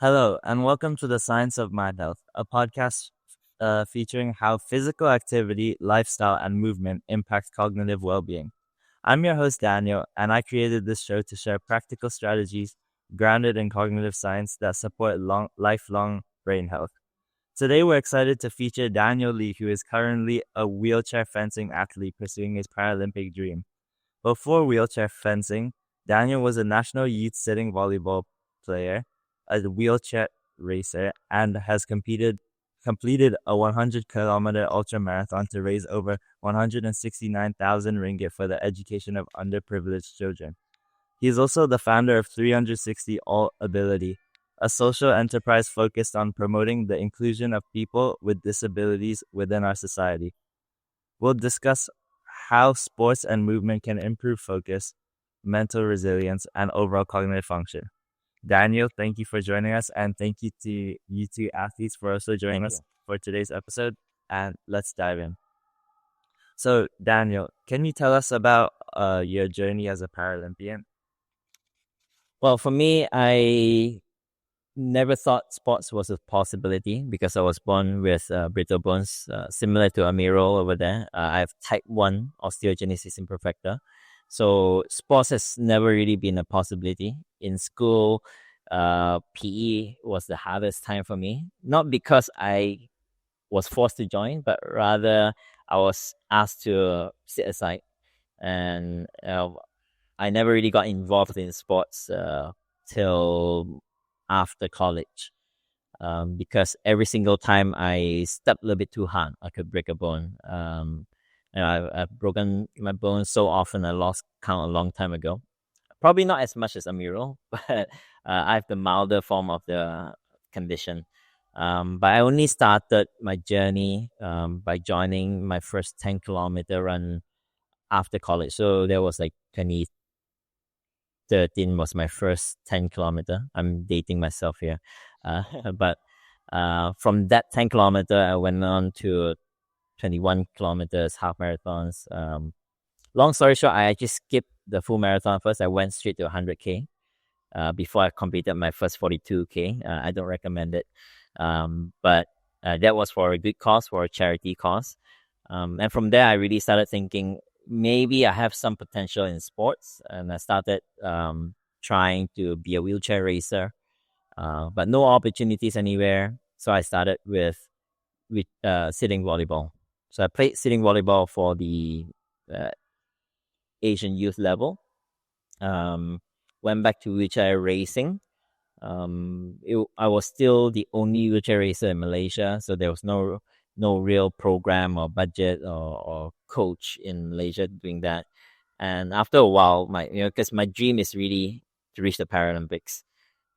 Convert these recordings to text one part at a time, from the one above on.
Hello, and welcome to the Science of Mind Health, a podcast featuring how physical activity, lifestyle, and movement impact cognitive well being. I'm your host, Daniel, and I created this show to share practical strategies grounded in cognitive science that support lifelong brain health. Today, we're excited to feature Daniel Lee, who is currently a wheelchair fencing athlete pursuing his Paralympic dream. Before wheelchair fencing, Daniel was a national youth sitting volleyball player, a wheelchair racer, and has completed a 100-kilometer ultramarathon to raise over 169,000 ringgit for the education of underprivileged children. He is also the founder of 360 All Ability, a social enterprise focused on promoting the inclusion of people with disabilities within our society. We'll discuss how sports and movement can improve focus, mental resilience, and overall cognitive function. Daniel, thank you for joining us, and thank you to you two athletes for also joining Thank us you. for today's episode. And let's dive in. So, Daniel, can you tell us about your journey as a Paralympian? Well, for me, I never thought sports was a possibility because I was born with brittle bones, similar to Amiro over there. I have type 1 osteogenesis imperfecta. So, sports has never really been a possibility. In school, PE was the hardest time for me. Not because I was forced to join, but rather I was asked to sit aside. And I never really got involved in sports till after college because every single time I stepped a little bit too hard, I could break a bone. I've broken my bones so often, I lost count a long time ago. Probably not as much as Amiro, but I have the milder form of the condition. But I only started my journey by joining my first 10-kilometer run after college. So there was like 2013 was my first 10-kilometer. I'm dating myself here. But from that 10-kilometer, I went on to 21 kilometers, half marathons. Long story short, I just skipped the full marathon first. I went straight to 100K before I completed my first 42K. I don't recommend it. But that was for a good cause, for a charity cause. And from there, I really started thinking maybe I have some potential in sports. And I started trying to be a wheelchair racer, but no opportunities anywhere. So I started with sitting volleyball. So I played sitting volleyball for the uh, Asian youth level. Went back to wheelchair racing. I was still the only wheelchair racer in Malaysia, so there was no real program or budget or coach in Malaysia doing that. And after a while, because my dream is really to reach the Paralympics.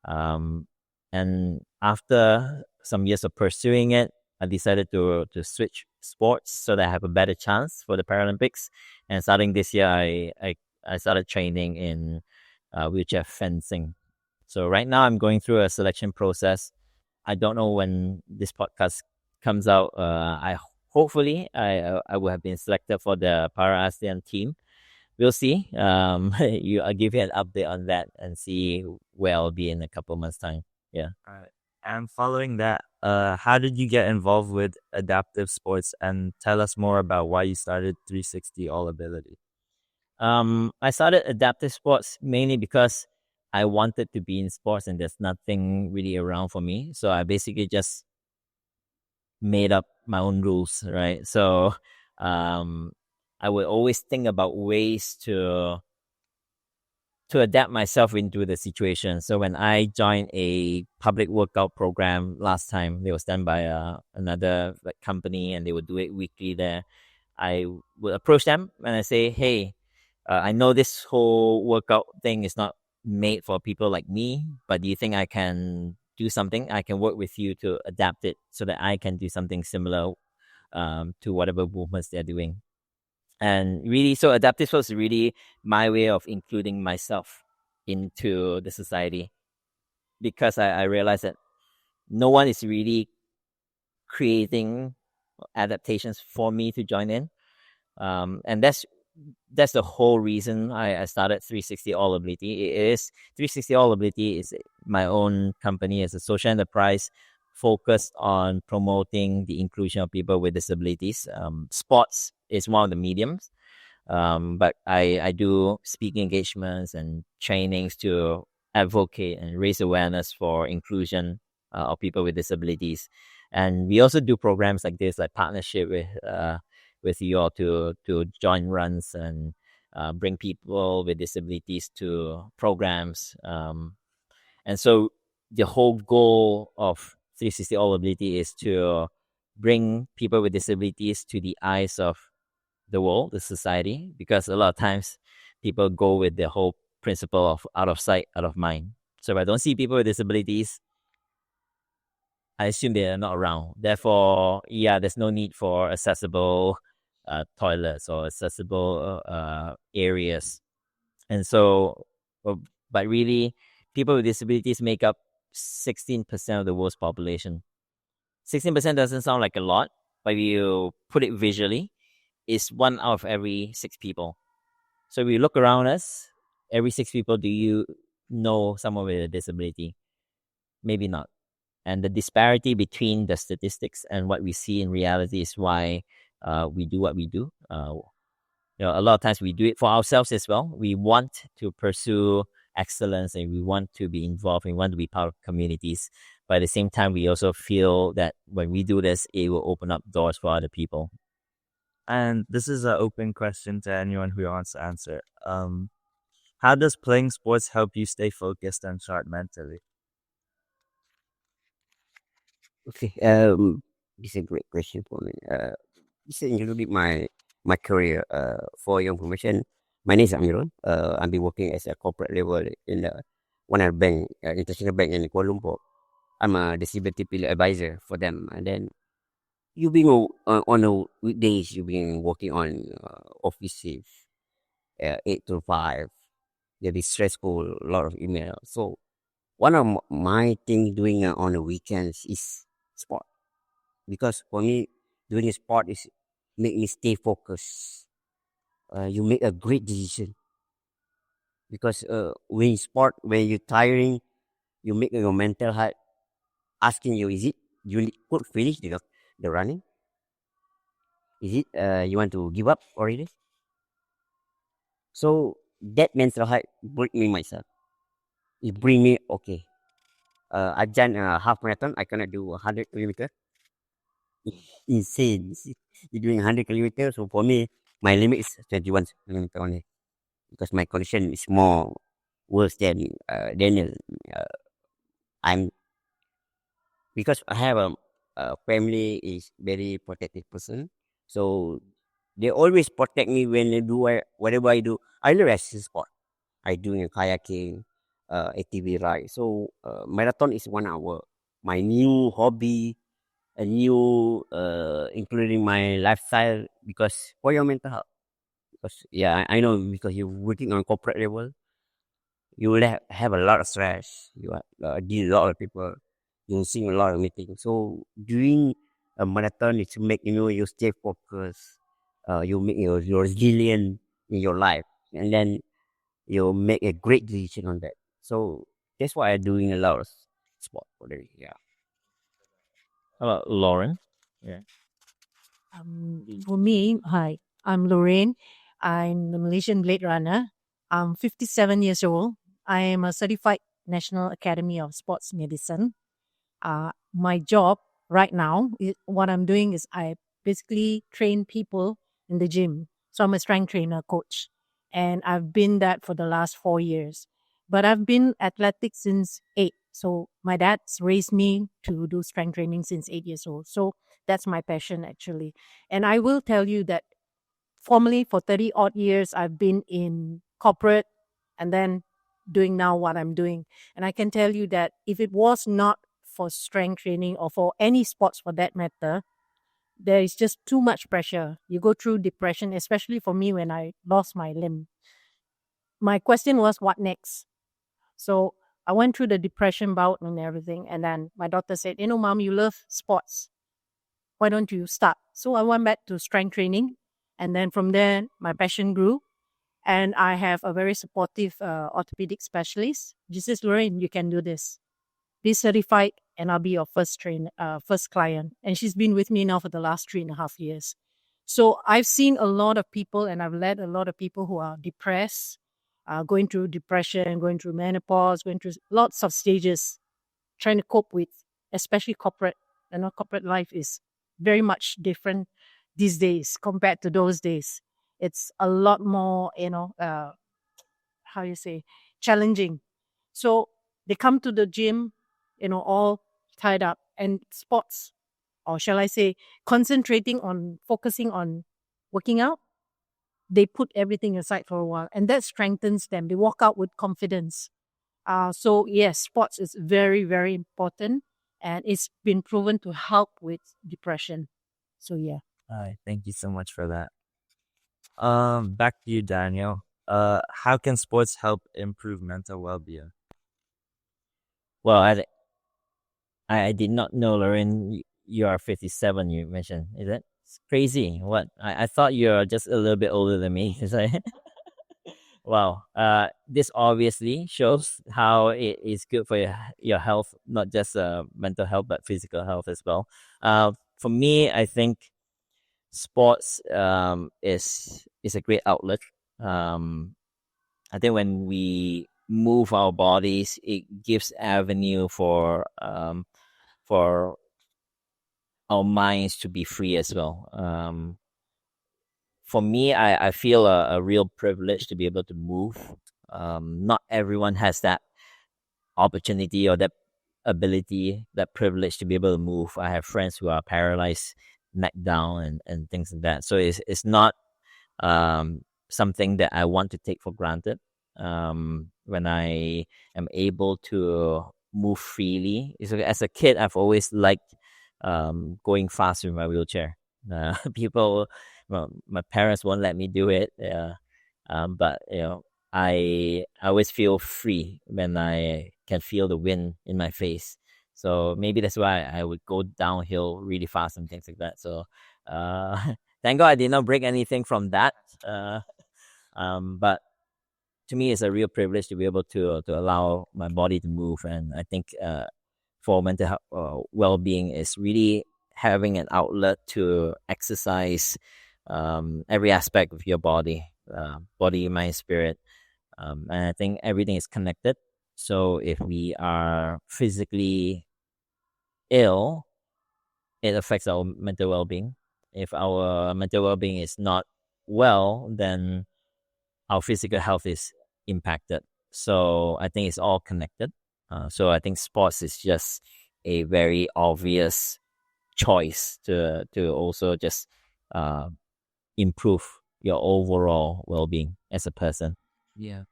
Um, and after some years of pursuing it, I decided to switch sports so that I have a better chance for the Paralympics. And starting this year, I started training in wheelchair fencing. So right now, I'm going through a selection process. I don't know when this podcast comes out. I hopefully I will have been selected for the Para ASEAN team. We'll see. I'll give you an update on that and see where I'll be in a couple months' time. Yeah. All right. And following that, how did you get involved with adaptive sports? And tell us more about why you started 360 All Ability. I started adaptive sports mainly because I wanted to be in sports and there's nothing really around for me. So I basically just made up my own rules, right? So um, I would always think about ways to adapt myself into the situation. So when I joined a public workout program last time, it was done by another company, and they would do it weekly there. I would approach them and I say, "Hey, I know this whole workout thing is not made for people like me, but do you think I can do something? I can work with you to adapt it so that I can do something similar to whatever movements they're doing." And really, so adaptive sports is really my way of including myself into the society, because I realized that no one is really creating adaptations for me to join in. And that's that's the whole reason I started 360 All Ability. It is 360 All Ability is my own company as a social enterprise focused on promoting the inclusion of people with disabilities. Sports is one of the mediums, but I do speaking engagements and trainings to advocate and raise awareness for inclusion of people with disabilities. And we also do programs like this, like partnership with you all to join runs and bring people with disabilities to programs. And so the whole goal of 360 All Ability is to bring people with disabilities to the eyes of the world, the society, because a lot of times people go with the whole principle of out of sight, out of mind. So if I don't see people with disabilities, I assume they are not around. Therefore, yeah, there's no need for accessible toilets or accessible areas. And so, but really, people with disabilities make up 16% of the world's population. 16% doesn't sound like a lot, but if you put it visually, it's 1 out of every 6 people. So if you look around us, every 6 people, do you know someone with a disability? Maybe not. And the disparity between the statistics and what we see in reality is why we do what we do. A lot of times we do it for ourselves as well. We want to pursue excellence and we want to be involved. We want to be part of communities. But at the same time, we also feel that when we do this, it will open up doors for other people. And this is an open question to anyone who wants to answer. How does playing sports help you stay focused and sharp mentally? Okay, this is a great question for me. This is including my career. For your information, my name is Amirul. I've been working as a corporate level in one of the bank, international bank in Kuala Lumpur. I'm a disability pillar advisor for them. And then you being on the weekdays, you been working on office shift, 8 to 5. They'll be stressful, a lot of email. So one of my thing doing on the weekends is sport, because for me doing a sport is make me stay focused. You make a great decision, because when you sport, when you're tiring, you make your mental heart asking you, is it you could finish the running? Is it you want to give up already? So that mental heart bring me myself. It bring me okay. I've done a half marathon. I cannot do 100 kilometers. Insane. You're doing 100 kilometers. So for me, my limit is 21 kilometers only, because my condition is more worse than Daniel. I'm because I have a family is very protective person, so they always protect me when I do whatever I do. I love rescue sport. I doing kayaking, ATV ride. So marathon is 1 hour. My new hobby, a new including my lifestyle, because for your mental health. Because yeah, I know, because you're working on corporate level, you will have a lot of stress. You deal a lot of people. You see a lot of meetings. So doing a marathon is to make you stay focused. You make your resilient in your life, and then you make a great decision on that. So that's why I'm doing a lot of sport already. Yeah. How about Lauren? Yeah. For me, hi, I'm Lorraine. I'm the Malaysian Blade Runner. I'm 57 years old. I am a certified National Academy of Sports Medicine. My job right now, what I'm doing is I basically train people in the gym. So I'm a strength trainer coach, and I've been that for the last 4 years. But I've been athletic since 8. So my dad's raised me to do strength training since 8 years old. So that's my passion actually. And I will tell you that formerly for 30 odd years, I've been in corporate and then doing now what I'm doing. And I can tell you that if it was not for strength training or for any sports for that matter, there is just too much pressure. You go through depression, especially for me when I lost my limb. My question was, what next? So I went through the depression bout and everything. And then my doctor said, Mom, you love sports. Why don't you start? So I went back to strength training. And then from there, my passion grew. And I have a very supportive orthopedic specialist. She says, Lorraine, you can do this. Be certified, and I'll be your first client. And she's been with me now for the last 3.5 years. So I've seen a lot of people, and I've led a lot of people who are depressed, going through depression, going through menopause, going through lots of stages, trying to cope with, especially corporate. Corporate life is very much different these days compared to those days. It's a lot more, challenging. So they come to the gym, all tied up, and sports, or shall I say, focusing on working out, they put everything aside for a while, and that strengthens them. They walk out with confidence. So yes, sports is very, very important, and it's been proven to help with depression. So yeah. All right, thank you so much for that. Back to you, Daniel. How can sports help improve mental well-being? Well, I did not know, Lorraine, you are 57, you mentioned. Is that? It's crazy. What? I thought you're just a little bit older than me. Wow. This obviously shows how it is good for your health, not just mental health, but physical health as well. For me, I think sports is a great outlet. I think when we move our bodies, it gives avenue for our minds to be free as well. For me, I feel a real privilege to be able to move. Not everyone has that opportunity or that ability, that privilege to be able to move. I have friends who are paralyzed, neck down, and things like that. So it's not something that I want to take for granted. When I am able to move freely, as a kid, I've always liked going fast with my wheelchair. My parents won't let me do it. But I always feel free when I can feel the wind in my face. So maybe that's why I would go downhill really fast and things like that. So thank God I did not break anything from that. But to me, it's a real privilege to be able to allow my body to move. And I think for mental health, well-being is really having an outlet to exercise every aspect of your body, mind, spirit. And I think everything is connected. So if we are physically ill, it affects our mental well-being. If our mental well-being is not well, then our physical health is impacted. So I think it's all connected. So I think sports is just a very obvious choice to also just improve your overall well-being as a person. Yeah.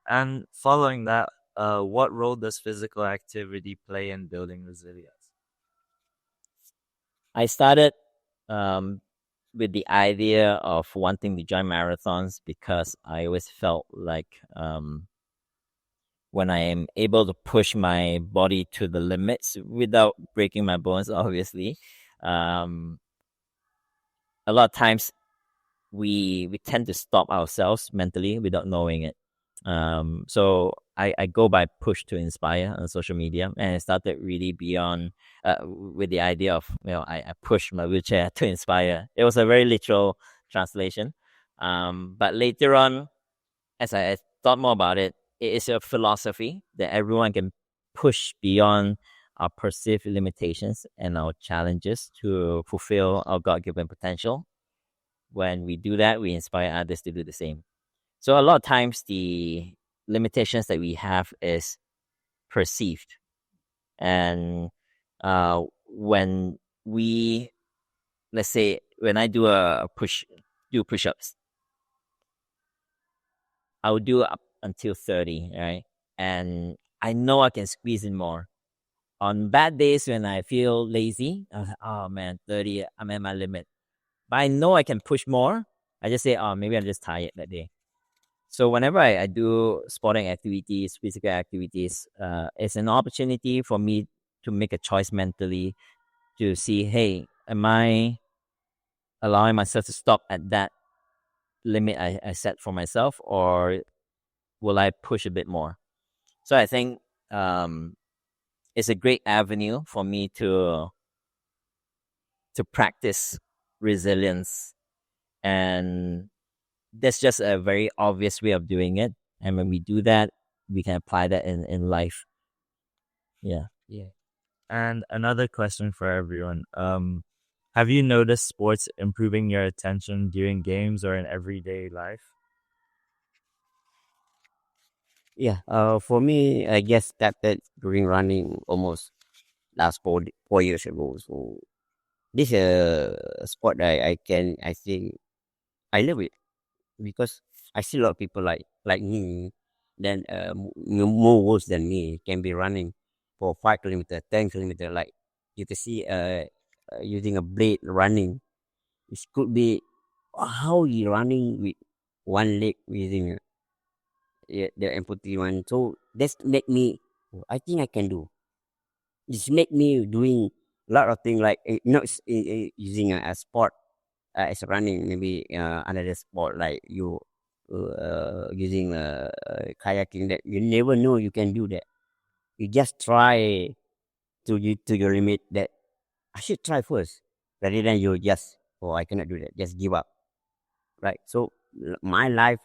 And following that, what role does physical activity play in building resilience? I started with the idea of wanting to join marathons because I always felt like when I am able to push my body to the limits without breaking my bones, obviously, a lot of times we tend to stop ourselves mentally without knowing it. So I go by Push to Inspire on social media, and it started really beyond with the idea of I push my wheelchair to inspire. It was a very literal translation, but later on, as I thought more about it, it is a philosophy that everyone can push beyond our perceived limitations and our challenges to fulfill our God-given potential. When we do that, we inspire others to do the same. So a lot of times the limitations that we have is perceived. And when we, let's say, when I do push-ups, I will do up until 30, right? And I know I can squeeze in more. On bad days when I feel lazy, I was like, oh man, 30, I'm at my limit. But I know I can push more. I just say, oh, maybe I'm just tired that day. So whenever I do sporting activities, physical activities, it's an opportunity for me to make a choice mentally to see, hey, am I allowing myself to stop at that limit I set for myself, or will I push a bit more? So I think it's a great avenue for me to practice resilience, and that's just a very obvious way of doing it. And when we do that, we can apply that in life. Yeah. And another question for everyone. Have you noticed sports improving your attention during games or in everyday life? Yeah. For me, I just started doing running almost last 4 years ago. So this a sport I think I love it because I see a lot of people like me, then more worse than me can be running for 5 kilometer, 10 kilometer. Like you can see using a blade running. It could be how you running with one leg using the amputee one. So that's make me. I think I can do. It's make me doing a lot of things like using a sport as running, maybe another sport like you using kayaking, that you never know you can do that. You just try to your limit, that I should try first, rather than you just, oh, I cannot do that, just give up, right? So my life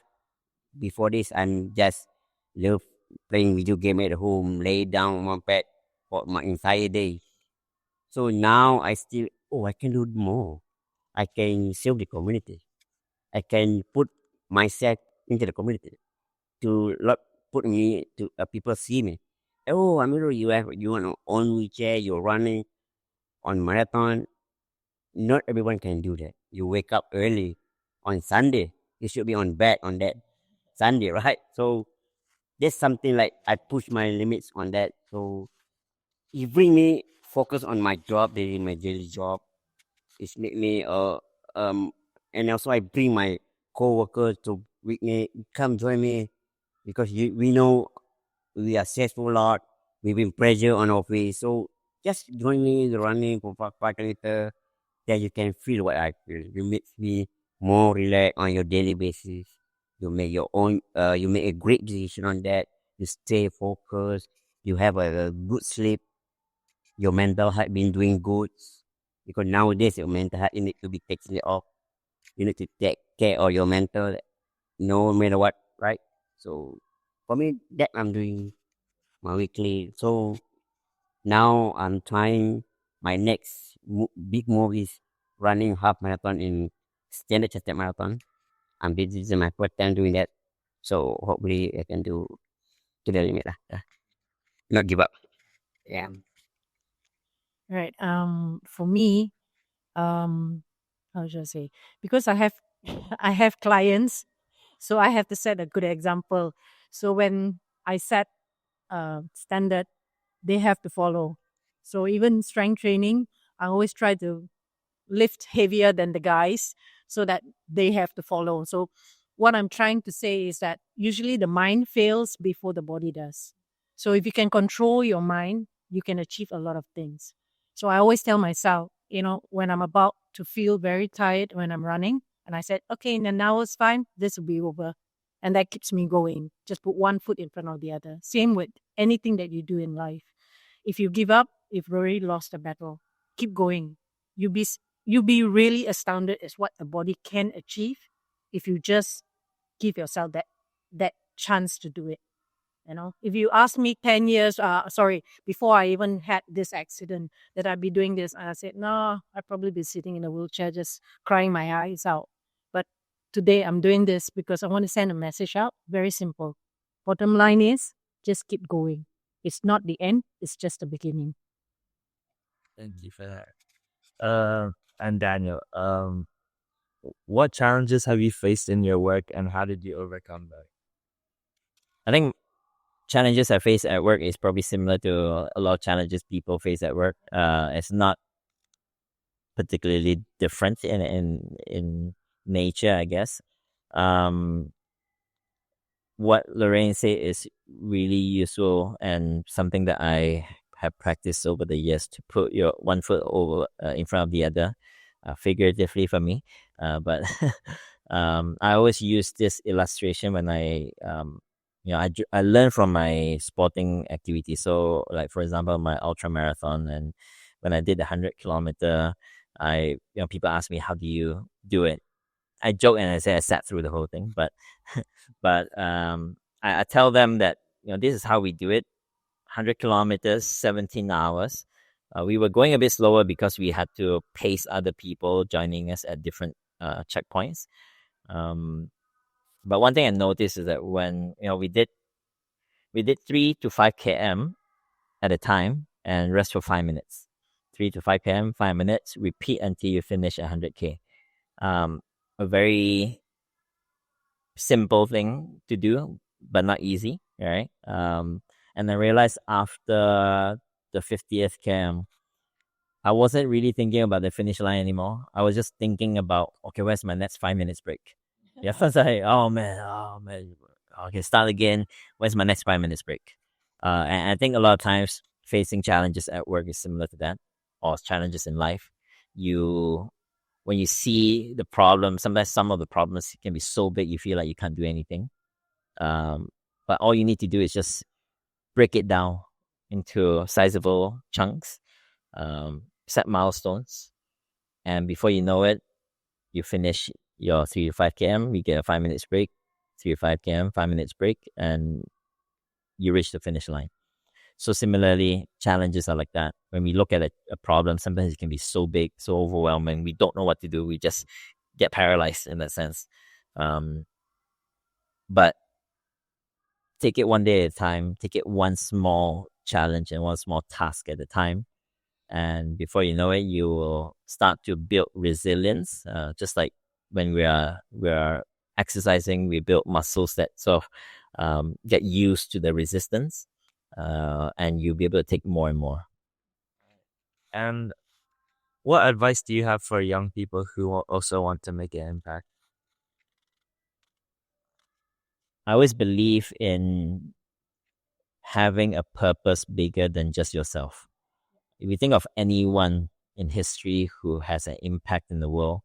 before this, I'm just love playing video game at home, lay down on my bed for my entire day. So now I still, oh, I can do more. I can serve the community. I can put myself into the community to put me to people see me. Oh, Amiru, you on wheelchair, you're running on marathon. Not everyone can do that. You wake up early on Sunday. You should be on bed on that Sunday, right? So there's something like I push my limits on that. So it bring me focus on my job, my daily job. It's make me and also I bring my co-workers to with me, come join me, because we know we are successful a lot. We've been pressure on our face. So just join me in the running for 5 kilometers. Then you can feel what I feel. You make me more relaxed on your daily basis. You make your own you make a great decision on that. You stay focused. You have a good sleep. Your mental health been doing good, because nowadays your mental health, you need to be taking it off. You need to take care of your mental, no matter what, right? So for me, that I'm doing my weekly. So now I'm trying my next big move is running half marathon in Standard Chartered Marathon. This is my first time doing that. So hopefully I can do to the limit lah. Not give up. Yeah. Right. For me, how should I say? Because I have I have clients, so I have to set a good example. So when I set standard, they have to follow. So even strength training, I always try to lift heavier than the guys so that they have to follow. So what I'm trying to say is that usually the mind fails before the body does. So if you can control your mind, you can achieve a lot of things. So I always tell myself, when I'm about to feel very tired when I'm running, and I said, okay, in an hour's time, this will be over. And that keeps me going. Just put one foot in front of the other. Same with anything that you do in life. If you give up, you've already lost the battle. Keep going. You'll be really astounded at what the body can achieve if you just give yourself that chance to do it. If you ask me 10 years, before I even had this accident, that I'd be doing this, I said, no, I'd probably be sitting in a wheelchair just crying my eyes out. But today I'm doing this because I want to send a message out. Very simple. Bottom line is just keep going. It's not the end. It's just the beginning. Thank you for that. And Daniel, what challenges have you faced in your work, and how did you overcome them? I think challenges I face at work is probably similar to a lot of challenges people face at work. It's not particularly different in nature, I guess. What Lorraine said is really useful and something that I have practiced over the years, to put your one foot over in front of the other, figuratively for me. But I always use this illustration when I learn from my sporting activity. So, like for example, my ultra marathon, and when I did the 100 kilometer, people ask me, how do you do it? I joke and I say I sat through the whole thing, but I tell them that this is how we do it: 100 kilometers, 17 hours. We were going a bit slower because we had to pace other people joining us at different checkpoints. But one thing I noticed is that when we did 3 to 5 km at a time and rest for 5 minutes. 3 to 5 km, 5 minutes, repeat until you finish 100K. A very simple thing to do, but not easy, right? And I realized after the 50th km, I wasn't really thinking about the finish line anymore. I was just thinking about, okay, where's my next 5 minutes break? Yeah, first like, oh man, okay, start again. Where's my next 5 minutes break? And I think a lot of times facing challenges at work is similar to that, or challenges in life. When you see the problem, sometimes some of the problems can be so big you feel like you can't do anything. But all you need to do is just break it down into sizable chunks, set milestones, and before you know it, you finish your 3 to 5 km, you get a 5 minutes break, 3 to 5 km, 5 minutes break, and you reach the finish line. So similarly, challenges are like that. When we look at a problem, sometimes it can be so big, so overwhelming. We don't know what to do. We just get paralyzed in that sense. But take it one day at a time. Take it one small challenge and one small task at a time. And before you know it, you will start to build resilience. Just like when we are exercising, we build muscles that sort of get used to the resistance. And you'll be able to take more and more. And what advice do you have for young people who also want to make an impact? I always believe in having a purpose bigger than just yourself. If you think of anyone in history who has an impact in the world,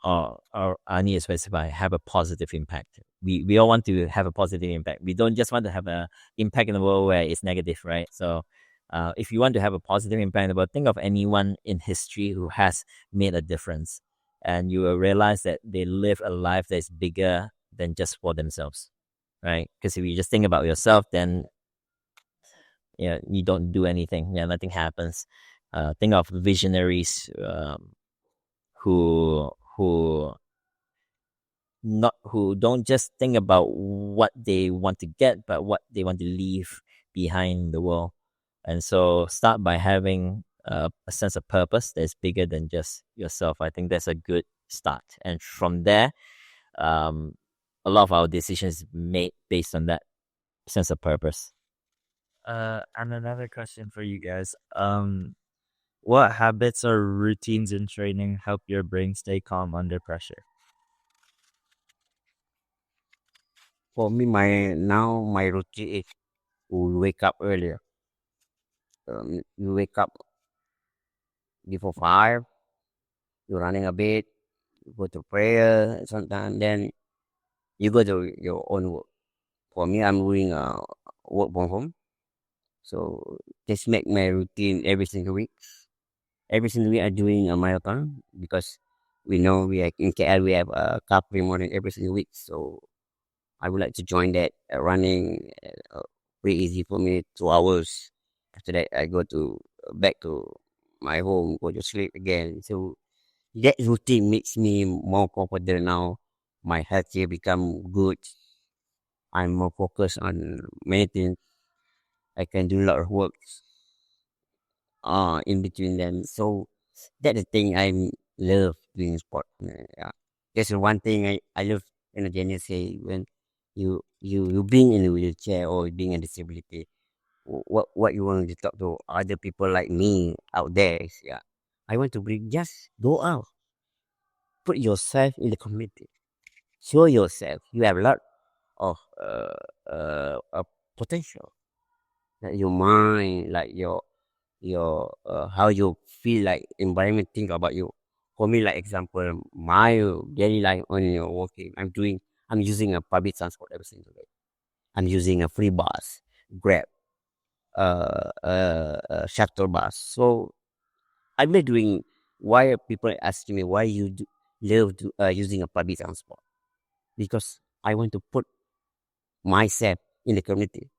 or I need to specify, have a positive impact. We all want to have a positive impact. We don't just want to have an impact in the world where it's negative, right? So if you want to have a positive impact in the world, think of anyone in history who has made a difference. And you will realize that they live a life that is bigger than just for themselves, right? Because if you just think about yourself, then you don't do anything. Nothing happens. Think of visionaries who don't just think about what they want to get, but what they want to leave behind the world. And so start by having a sense of purpose that's bigger than just yourself. I think that's a good start. And from there, a lot of our decisions made based on that sense of purpose. And another question for you guys. What habits or routines in training help your brain stay calm under pressure? For me, my routine is to wake up earlier. You wake up before 5. You're running a bit. You go to prayer sometimes. Then you go to your own work. For me, I'm doing work from home. So just make my routine every single week. Every single week, I'm doing a marathon because we know we are in KL. We have a cup morning every single week. So I would like to join that running. Pretty easy for me. 2 hours. After that, I go back to my home, go to sleep again. So that routine makes me more confident now. My health here become good. I'm more focused on many things. I can do a lot of work in between them. So that's the thing I love doing sport. Yeah. That's the one thing I love Jenny say when you being in a wheelchair or being a disability, what you want to talk to other people like me out there is, yeah, I want to bring, just go out, put yourself in the community, show yourself you have a lot of potential, like your mind, like your how you feel, like environment think about you. For me, like example, my daily life when you're working, I'm using a public transport every single day. I'm using a free bus, Grab, shuttle bus. So I'm not doing. Why are people asking me why you live using a public transport? Because I want to put myself in the community.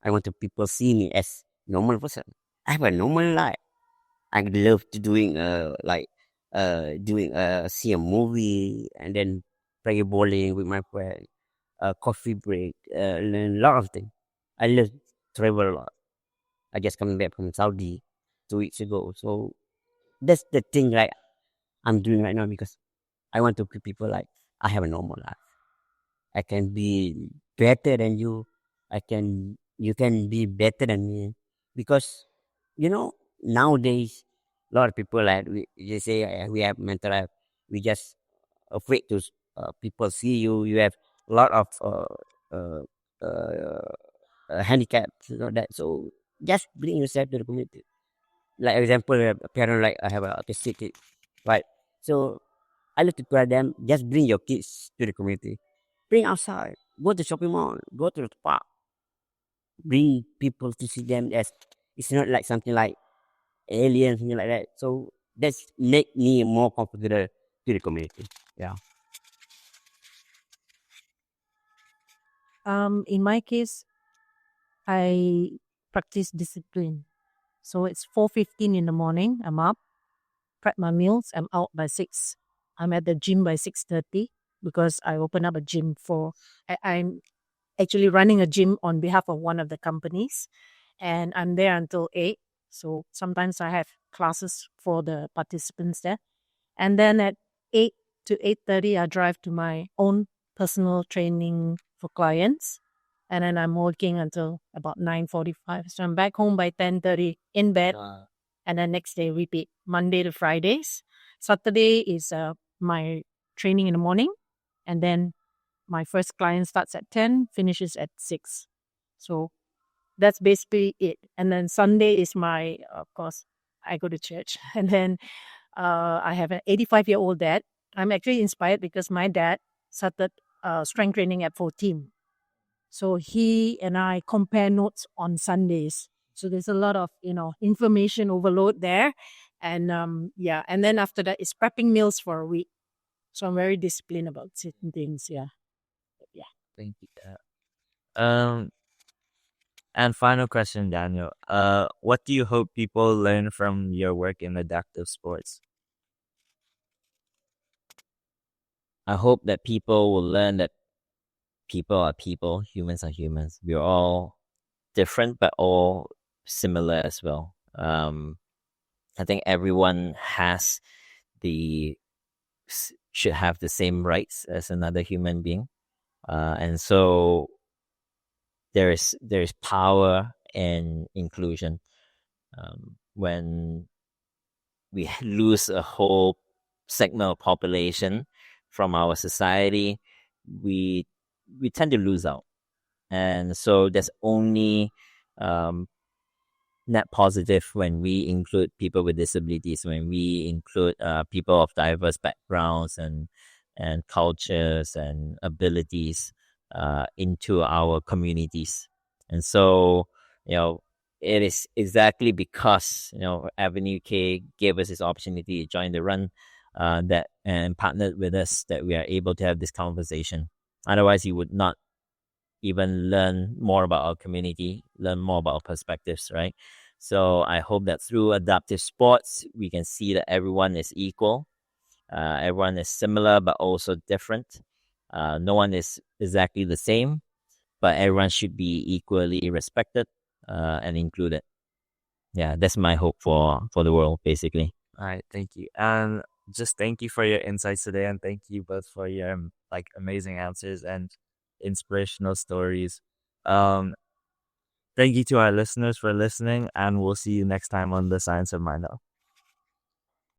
I want to people see me as normal person. I have a normal life. I love to doing see a movie and then play bowling with my friend, coffee break, learn a lot of things. I love travel a lot. I just coming back from Saudi 2 weeks ago, so that's the thing like I'm doing right now because I want to keep people like I have a normal life. I can be better than you. You can be better than me because nowadays a lot of people like they say we have mental health. We just afraid to people see you. You have a lot of uh, uh, handicaps, that. So just bring yourself to the community. Like example, a parent like I have a autistic kid, right? So I like to tell them just bring your kids to the community, bring outside, go to shopping mall, go to the park, bring people to see them as it's not like something like aliens, something like that. So that's make me more comfortable to the community. Yeah. In my case, I practice discipline. So it's 4:15 in the morning. I'm up, prep my meals. I'm out by 6. I'm at the gym by 6:30 because I open up a gym I'm actually running a gym on behalf of one of the companies, and I'm there until 8. So sometimes I have classes for the participants there. And then at 8 to 8:30, I drive to my own personal training for clients. And then I'm working until about 9:45. So I'm back home by 10:30 in bed. And then next day repeat, Monday to Fridays. Saturday is my training in the morning. And then my first client starts at 10, finishes at 6. So that's basically it. And then Sunday is my, of course, I go to church. And then I have an 85-year-old dad. I'm actually inspired because my dad started strength training at 14. So he and I compare notes on Sundays. So there's a lot of, information overload there. And and then after that, it's prepping meals for a week. So I'm very disciplined about certain things. Yeah. Thank you. And final question, Daniel. What do you hope people learn from your work in adaptive sports? I hope that people will learn that people are people, humans are humans. We're all different, but all similar as well. I think everyone should have the same rights as another human being, and so there's power in inclusion. When we lose a whole segment of population from our society, we tend to lose out, and so there's only net positive when we include people with disabilities, when we include people of diverse backgrounds and cultures and abilities into our communities. And so, it is exactly because Avenue K gave us this opportunity to join the run that and partnered with us that we are able to have this conversation. Otherwise, you would not even learn more about our community, learn more about our perspectives, right? So I hope that through adaptive sports, we can see that everyone is equal. Everyone is similar, but also different. No one is exactly the same, but everyone should be equally respected and included. Yeah, that's my hope for the world, basically. All right, thank you. And just thank you for your insights today, and thank you both for your amazing answers and inspirational stories. Thank you to our listeners for listening, and we'll see you next time on The Science of Mind Health.